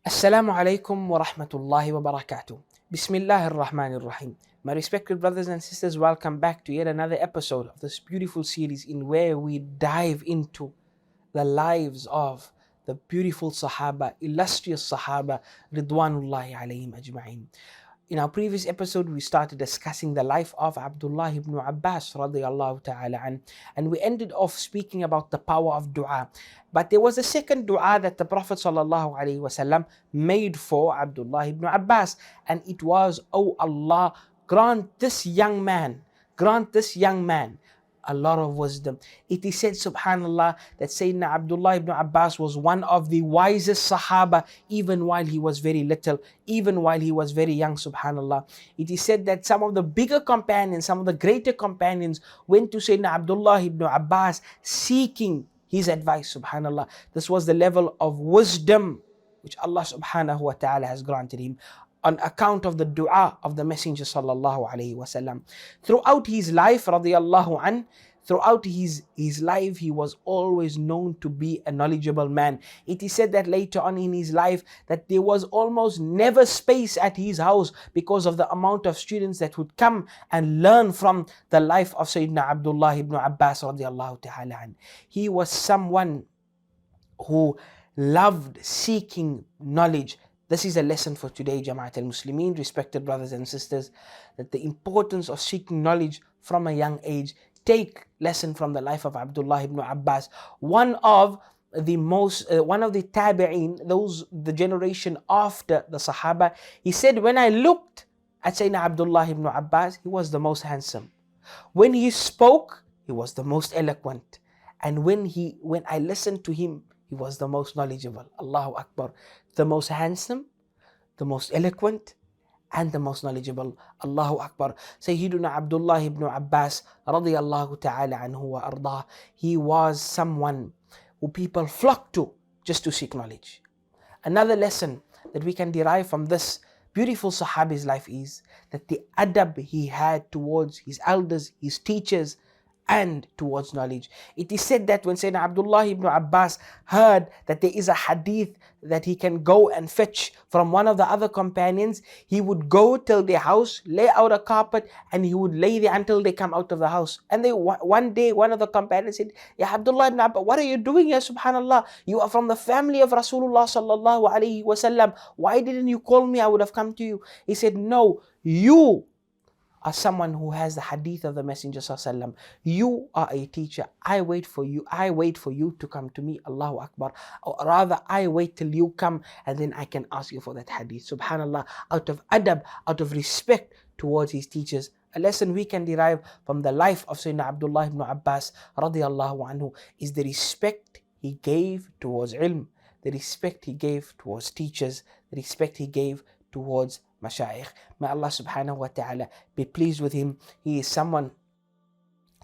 Assalamu alaikum wa rahmatullahi wa barakatuh. Bismillahir Rahmanir Rahim. My respected brothers and sisters, welcome back to yet another episode of this beautiful series in where we dive into the lives of the beautiful Sahaba, illustrious Sahaba, Ridwanullahi alayhim ajma'in. In our previous episode, we started discussing the life of Abdullah ibn Abbas radiallahu ta'ala an, and we ended off speaking about the power of dua. But there was a second dua that the Prophet sallallahu alaihi wasallam made for Abdullah ibn Abbas, and it was, "Oh Allah, grant this young man a lot of wisdom." It is said, subhanallah, that Sayyidina Abdullah ibn Abbas was one of the wisest Sahaba even while he was very little, even while he was very young, subhanallah. It is said that some of the bigger companions, some of the greater companions went to Sayyidina Abdullah ibn Abbas seeking his advice, subhanallah. This was the level of wisdom which Allah subhanahu wa ta'ala has granted him on account of the dua of the Messenger sallallahu alaihi wasallam. Throughout his life, radiallahu an, throughout his life, he was always known to be a knowledgeable man. It is said that later on in his life, that there was almost never space at his house because of the amount of students that would come and learn from the life of Sayyidina Abdullah ibn Abbas radiallahu ta'ala an. He was someone who loved seeking knowledge. This is a lesson for today, Jama'at al-Muslimin, respected brothers and sisters, that the importance of seeking knowledge from a young age. Take lesson from the life of Abdullah ibn Abbas, one of the tabi'een, the generation after the Sahaba. He said, when I looked at Sayyidina Abdullah ibn Abbas, he was the most handsome. When he spoke, he was the most eloquent. And when I listened to him, he was the most knowledgeable. Allahu Akbar. The most handsome, the most eloquent, and the most knowledgeable. Allahu Akbar. Sayyiduna Abdullah ibn Abbas radiyallahu ta'ala anhu wa ardah. He was someone who people flocked to just to seek knowledge. Another lesson that we can derive from this beautiful Sahabi's life is that the adab he had towards his elders, his teachers, and towards knowledge. It is said that when Sayyidina Abdullah ibn Abbas heard that there is a hadith that he can go and fetch from one of the other companions, he would go till their house, lay out a carpet, and he would lay there until they come out of the house. And one day, one of the companions said, "Ya Abdullah ibn Abbas, what are you doing here, subhanallah? You are from the family of Rasulullah sallallahu alaihi wasallam. Why didn't you call me? I would have come to you." He said, "No, you are someone who has the hadith of the Messenger sallallahu. You are a teacher. I wait for you to come to me. Allahu Akbar. Or rather, I wait till you come and then I can ask you for that hadith." Subhanallah, out of adab, out of respect towards his teachers. A lesson we can derive from the life of Sayyidina Abdullah ibn Abbas radiyallahu anhu is the respect he gave towards ilm, the respect he gave towards teachers, the respect he gave towards Mashayikh. May Allah subhanahu wa ta'ala be pleased with him. He is someone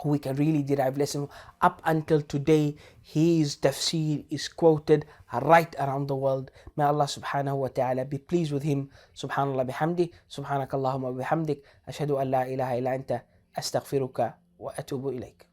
who we can really derive lesson. Up until today, his tafsir is quoted right around the world. May Allah subhanahu wa ta'ala be pleased with him. Subhanallah bihamdi, subhanakallahumma bihamdik, ashhadu an la ilaha illa anta, astaghfiruka wa atubu ilayk.